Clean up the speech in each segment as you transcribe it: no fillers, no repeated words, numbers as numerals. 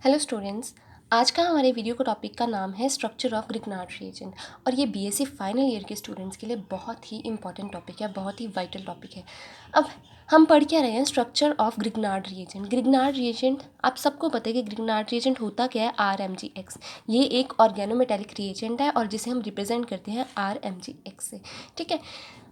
Hello students. आज का हमारे वीडियो का टॉपिक का नाम है स्ट्रक्चर ऑफ ग्रिग्नार्ड रिएजेंट और ये बीएससी फाइनल ईयर के स्टूडेंट्स के लिए बहुत ही इंपॉर्टेंट टॉपिक है, बहुत ही वाइटल टॉपिक है। अब हम पढ़ क्या रहे हैं, structure of Grignard reagent. Grignard reagent आप सबको पता है कि ग्रिग्नार्ड रिएजेंट होता क्या है, RMgX। ये एक ऑर्गेनोमेटेलिक रिएजेंट है और जिसे हम रिप्रेजेंट करते हैं RMgX से। ठीक है,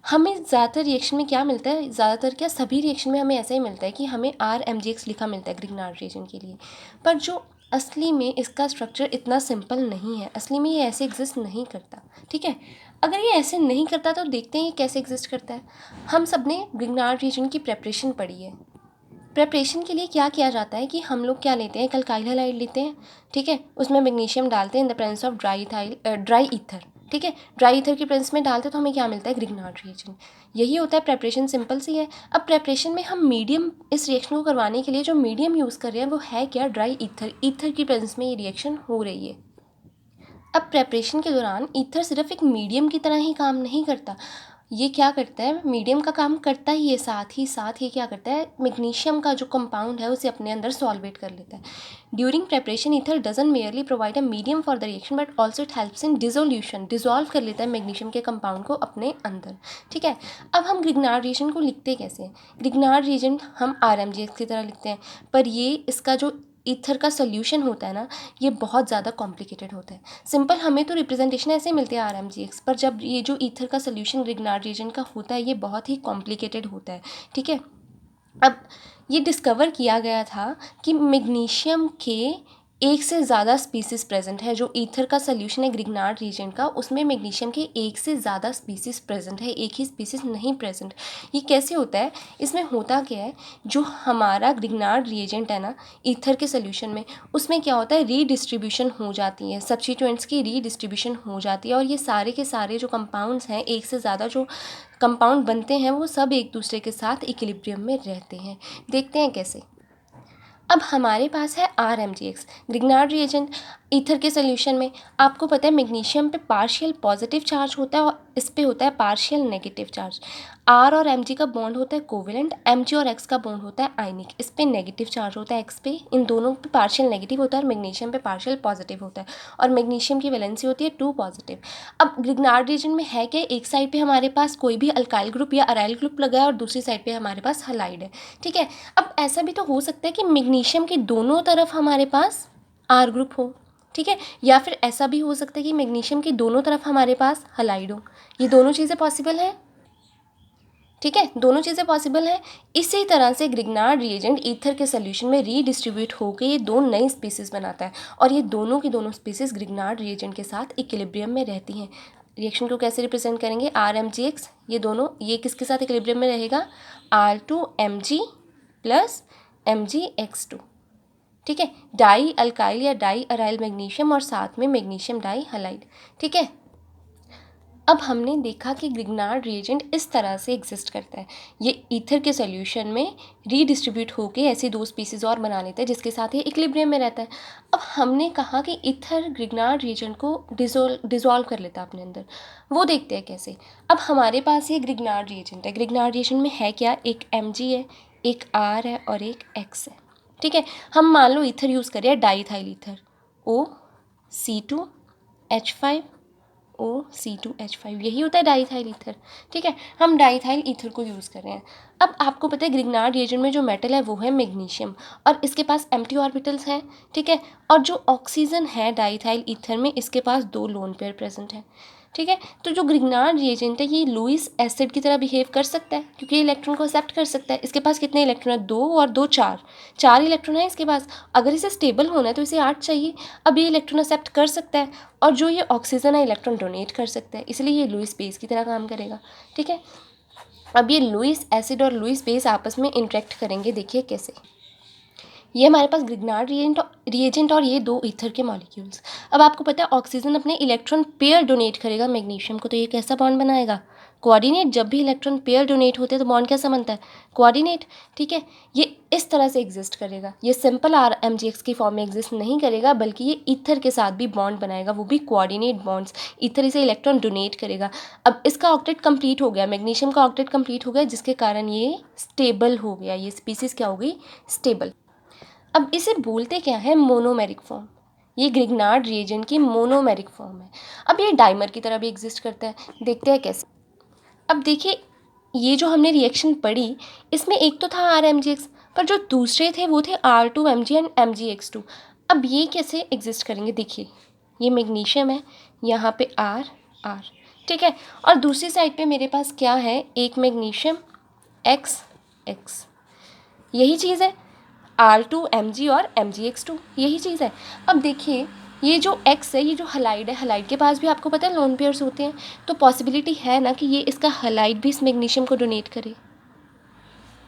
हमें ज़्यादातर रिएक्शन में क्या मिलता है, ज़्यादातर क्या सभी रिएक्शन में हमें ऐसा ही मिलता है कि हमें RMgX लिखा मिलता है ग्रिग्नार्ड रिएजेंट के लिए। पर जो असली में इसका स्ट्रक्चर इतना सिंपल नहीं है, असली में ये ऐसे एग्जिस्ट नहीं करता। ठीक है, अगर ये ऐसे नहीं करता तो देखते हैं ये कैसे एग्जिस्ट करता है। हम सब ने ग्रिग्नार्ड रिएजेंट की प्रेपरेशन पढ़ी है। प्रेपरेशन के लिए क्या किया जाता है कि हम लोग क्या लेते हैं, एक अल्काइल हैलाइड लेते हैं। ठीक है, उसमें मैग्नीशियम डालते हैं in the presence of dry ether. ठीक है, ड्राई ईथर की प्रेजेंस में डालते हैं तो हमें क्या मिलता है, ग्रिग्नार्ड रिएजेंट। यही होता है प्रेपरेशन, सिंपल सी है। अब प्रेपरेशन में हम मीडियम, इस रिएक्शन को करवाने के लिए जो मीडियम यूज़ कर रहे हैं वो है क्या, ड्राई ईथर। ईथर की प्रेजेंस में ये रिएक्शन हो रही है। अब प्रेपरेशन के दौरान ईथर सिर्फ एक मीडियम की तरह ही काम नहीं करता, ये क्या करता है, मीडियम का काम करता ही है, साथ ही साथ ये क्या करता है, मैग्नीशियम का जो कंपाउंड है उसे अपने अंदर सॉल्वेट कर लेता है। During preparation ether doesn't merely provide a medium for the reaction but also it helps in dissolution, dissolve कर लेता है मैग्नीशियम के कंपाउंड को अपने अंदर। ठीक है, अब हम ग्रिग्नार्ड रिएजेंट को लिखते कैसे हैं, ग्रिग्नार्ड रिएजेंट हम RMgX की तरह लिखते हैं, पर ये इसका जो ईथर का सोल्यूशन होता है ना, ये बहुत ज़्यादा कॉम्प्लिकेटेड होता है। सिंपल हमें तो रिप्रेजेंटेशन ऐसे मिलती है RMgX, पर जब ये जो ईथर का सोल्यूशन ग्रिग्नार्ड रिएजेंट का होता है ये बहुत ही कॉम्प्लिकेटेड होता है। ठीक है, अब ये डिस्कवर किया गया था कि मैग्नीशियम के एक से ज़्यादा स्पीसीज़ प्रेजेंट है। जो ईथर का सोल्यूशन है ग्रिग्नार्ड रिएजेंट का, उसमें मैग्नीशियम के एक से ज़्यादा स्पीसीज़ प्रेजेंट है, एक ही स्पीसीज़ नहीं प्रेजेंट। ये कैसे होता है, इसमें होता क्या है, जो हमारा ग्रिग्नार्ड रिएजेंट है ना ईथर के सोल्यूशन में, उसमें क्या होता है, रीडिस्ट्रीब्यूशन हो जाती है, सब्स्टिट्यूएंट्स की रीडिस्ट्रीब्यूशन हो जाती है और ये सारे के सारे जो कंपाउंड्स हैं, एक से ज़्यादा जो कंपाउंड बनते हैं वो सब एक दूसरे के साथ इक्विलिब्रियम में रहते हैं। देखते हैं कैसे। अब हमारे पास है RMgX ग्रिग्नार्ड रिएजेंट। ईथर के सोल्यूशन में आपको पता है मैग्नीशियम पे पार्शियल पॉजिटिव चार्ज होता है और इस पे होता है पार्शियल नेगेटिव चार्ज। R और Mg का बॉन्ड होता है कोवेलेंट, Mg और X का बॉन्ड होता है आयनिक। इस पे नेगेटिव चार्ज होता है X पे, इन दोनों पे पार्शियल नेगेटिव होता है और मैग्नीशियम पे पार्शियल पॉजिटिव होता है और मैग्नीशियम की वैलेंसी होती है 2 पॉजिटिव। अब ग्रिग्नार्ड रिएजेंट में है क्या, एक साइड पे हमारे पास कोई भी अल्काइल ग्रुप या अराइल ग्रुप लगा है और दूसरी साइड पे हमारे पास हलाइड है। ठीक है, अब ऐसा भी तो हो सकता है कि मैग्नीशियम के दोनों तरफ हमारे पास R ग्रुप हो। ठीक है, या फिर ऐसा भी हो सकता है कि मैग्नीशियम की दोनों तरफ हमारे पास हलाइड हो। ये दोनों चीज़ें पॉसिबल है। ठीक है, दोनों चीज़ें पॉसिबल है। इसी तरह से ग्रिग्नार्ड रिएजेंट ईथर के सोल्यूशन में रीडिस्ट्रीब्यूट होकर ये दो नई स्पीसीज़ बनाता है और ये दोनों की दोनों स्पीसीज़ ग्रिग्नार्ड रिएजेंट के साथ इक्विलिब्रियम में रहती हैं। रिएक्शन को कैसे रिप्रेजेंट करेंगे, RMgX, ये दोनों, ये किसके साथ इक्विलिब्रियम में रहेगा, R2Mg प्लस MgX2। ठीक है, डाई अल्काइल या डाई अराइल मैग्नीशियम और साथ में मैग्नीशियम डाई हलाइड। ठीक है, अब हमने देखा कि ग्रिग्नार्ड रिएजेंट इस तरह से एग्जिस्ट करता है, ये ईथर के सॉल्यूशन में रीडिस्ट्रीब्यूट होके ऐसी दो स्पीसीज और बना लेता है जिसके साथ ये इक्विलिब्रियम में रहता है। अब हमने कहा कि ईथर ग्रिग्नार्ड रिएजेंट को डिजोल्व कर लेता है अपने अंदर, वो देखते हैं कैसे। अब हमारे पास ये ग्रिग्नार्ड रिएजेंट है, ग्रिग्नार्ड रिएजेंट में है क्या, एक Mg है, एक R है और एक X है। ठीक है, हम मान लो ईथर यूज़ करें डाईथाइल ईथर, OC2H5 OC2H5, यही होता है डाईथाइल ईथर। ठीक है, हम डाईथाइल ईथर को यूज़ कर रहे हैं। अब आपको पता है ग्रिग्नार्ड रिएजेंट में जो मेटल है वो है मैग्नीशियम और इसके पास एम्प्टी ऑर्बिटल्स हैं। ठीक है, और जो ऑक्सीजन है डाईथाइल ईथर में, इसके पास 2 लोन पेयर प्रेजेंट है। ठीक है, तो जो ग्रिग्नार्ड रिएजेंट है ये लुईस एसिड की तरह बिहेव कर सकता है क्योंकि ये इलेक्ट्रॉन को एक्सेप्ट कर सकता है। इसके पास कितने इलेक्ट्रॉन है, 2 और 2 4, 4 इलेक्ट्रॉन है इसके पास। अगर इसे स्टेबल होना है तो इसे 8 चाहिए। अब ये इलेक्ट्रॉन एक्सेप्ट कर सकता है और जो ये ऑक्सीजन है इलेक्ट्रॉन डोनेट कर सकता है, इसलिए ये लुईस बेस की तरह काम करेगा। ठीक है, अब ये लुईस एसिड और लुईस बेस आपस में इंटरेक्ट करेंगे, देखिए कैसे। ये हमारे पास ग्रिग्नार्ड रिएजेंट और ये 2 ईथर के मॉलिक्यूल्स। अब आपको पता है ऑक्सीजन अपने इलेक्ट्रॉन पेयर डोनेट करेगा मैग्नीशियम को, तो ये कैसा बॉन्ड बनाएगा, कोऑर्डिनेट। जब भी इलेक्ट्रॉन पेयर डोनेट होते हैं तो बॉन्ड कैसा बनता है, कोऑर्डिनेट। ठीक है, ये इस तरह से एग्जिस्ट करेगा, ये सिंपल RMgX की फॉर्म में एग्जिस्ट नहीं करेगा बल्कि ये ईथर के साथ भी बॉन्ड बनाएगा, वो भी कोऑर्डिनेट बॉन्ड्स। ईथर इसे इलेक्ट्रॉन डोनेट करेगा। अब इसका ऑक्टेट कंप्लीट हो गया, मैग्नीशियम का ऑक्टेट कंप्लीट हो गया जिसके कारण ये स्टेबल हो गया, ये स्पीसीज क्या हो गई, स्टेबल। अब इसे बोलते क्या है, मोनोमेरिक फॉर्म। ये ग्रिग्नार्ड रिएजेंट की मोनोमेरिक फॉर्म है। अब ये डाइमर की तरह भी एग्जिस्ट करता है, देखते हैं कैसे। अब देखिए, ये जो हमने रिएक्शन पढ़ी, इसमें एक तो था RMgx, पर जो दूसरे थे वो थे R2Mg एंड MgX2। अब ये कैसे एग्जिस्ट करेंगे, देखिए ये मैग्नीशियम है, यहाँ पे R R, ठीक है, और दूसरी साइड पे मेरे पास क्या है, एक मैग्नीशियम X X, यही चीज़ है, R2Mg और MgX2, यही चीज़ है। अब देखिए ये जो X है, ये जो हलाइड है, हलाइड के पास भी आपको पता है लोन पेयर्स होते हैं, तो पॉसिबिलिटी है ना कि ये इसका हलाइड भी इस मैग्नीशियम को डोनेट करे,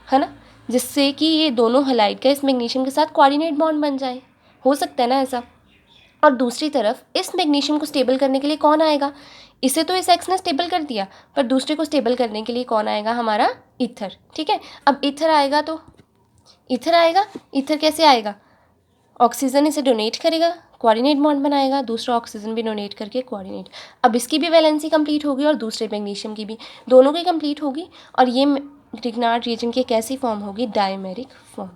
है ना, जिससे कि ये दोनों हलाइड का इस मैग्नीशियम के साथ कोऑर्डिनेट बॉन्ड बन जाए, हो सकता है ना ऐसा। और दूसरी तरफ इस मैग्नीशियम को स्टेबल करने के लिए कौन आएगा, इसे तो इस X ने स्टेबल कर दिया, पर दूसरे को स्टेबल करने के लिए कौन आएगा, हमारा ईथर, ठीक है। अब ईथर आएगा तो ईथर आएगा, ईथर कैसे आएगा, ऑक्सीजन इसे डोनेट करेगा, कोऑर्डिनेट बॉन्ड बनाएगा, दूसरा ऑक्सीजन भी डोनेट करके कोऑर्डिनेट। अब इसकी भी वैलेंसी कंप्लीट होगी और दूसरे मैग्नीशियम की भी, दोनों की कंप्लीट होगी, और ये ग्रिग्नार्ड रिएजेंट की कैसी फॉर्म होगी, डायमेरिक फॉर्म,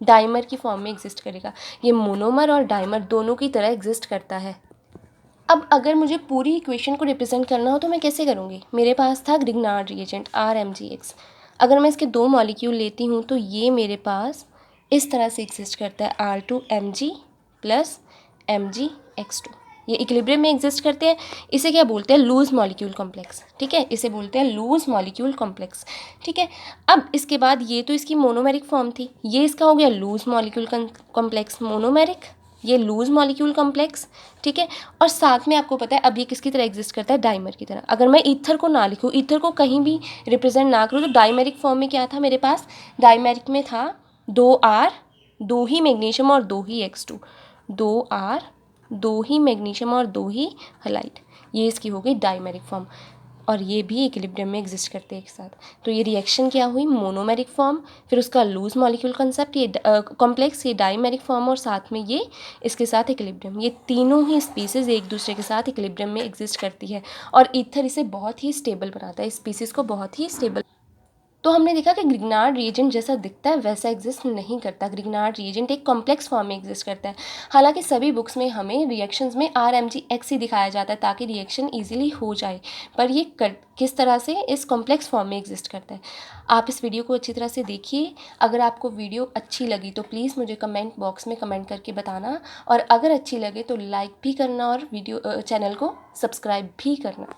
डाइमर की फॉर्म में एग्जिस्ट करेगा। ये मोनोमर और डाइमर दोनों की तरह एग्जिस्ट करता है। अब अगर मुझे पूरी इक्वेशन को रिप्रेजेंट करना हो तो मैं कैसे करूँगी, मेरे पास था ग्रिग्नार्ड रिएजेंट RMgX, अगर मैं इसके दो मॉलिक्यूल लेती हूँ तो ये मेरे पास इस तरह से एग्जिस्ट करता है, R2Mg प्लस MgX2, ये इक्विलिब्रियम में एग्जिस्ट करते हैं। इसे क्या बोलते हैं, लूज मॉलिक्यूल कॉम्प्लेक्स, ठीक है, इसे बोलते हैं लूज मॉलिक्यूल कॉम्प्लेक्स, ठीक है। अब इसके बाद ये तो इसकी मोनोमेरिक फॉर्म थी, ये इसका हो गया लूज मॉलिक्यूल कॉम्प्लेक्स मोनोमेरिक, ये लूज मॉलिक्यूल कॉम्प्लेक्स, ठीक है। और साथ में आपको पता है अब ये किसकी तरह एग्जिस्ट करता है, डाइमर की तरह। अगर मैं ईथर को ना लिखूँ, ईथर को कहीं भी रिप्रेजेंट ना करूँ, तो डाइमेरिक फॉर्म में क्या था मेरे पास, डाइमेरिक में था 2R, दो ही मैग्नीशियम और दो ही X2, 2R, दो ही मैग्नीशियम और दो ही हलाइड, ये इसकी हो गई डाइमेरिक फॉर्म, और ये भी इक्विलिब्रियम में एग्जिस्ट करते हैं एक साथ। तो ये रिएक्शन क्या हुई, मोनोमेरिक फॉर्म, फिर उसका लूज मॉलिक्यूल कंसेप्ट, ये कॉम्प्लेक्स, ये डाइमेरिक फॉर्म, और साथ में ये इसके साथ इक्विलिब्रियम, ये तीनों ही स्पीसीज एक दूसरे के साथ इक्विलिब्रियम में एग्जिस्ट करती है, और ईथर इसे बहुत ही स्टेबल बनाता है, स्पीसीज को बहुत ही स्टेबल। तो हमने देखा कि ग्रिग्नार्ड रिएजेंट जैसा दिखता है वैसा एग्जिस्ट नहीं करता, ग्रिग्नार्ड रिएजेंट एक कॉम्प्लेक्स फॉर्म में एग्जिस्ट करता है। हालांकि सभी बुक्स में हमें रिएक्शंस में RMgX ही दिखाया जाता है ताकि रिएक्शन इजीली हो जाए, पर ये किस तरह से इस कॉम्प्लेक्स फॉर्म में एग्जिस्ट करता है। आप इस वीडियो को अच्छी तरह से देखिए। अगर आपको वीडियो अच्छी लगी तो प्लीज़ मुझे कमेंट बॉक्स में कमेंट करके बताना, और अगर अच्छी लगे तो लाइक भी करना और वीडियो चैनल को सब्सक्राइब भी करना।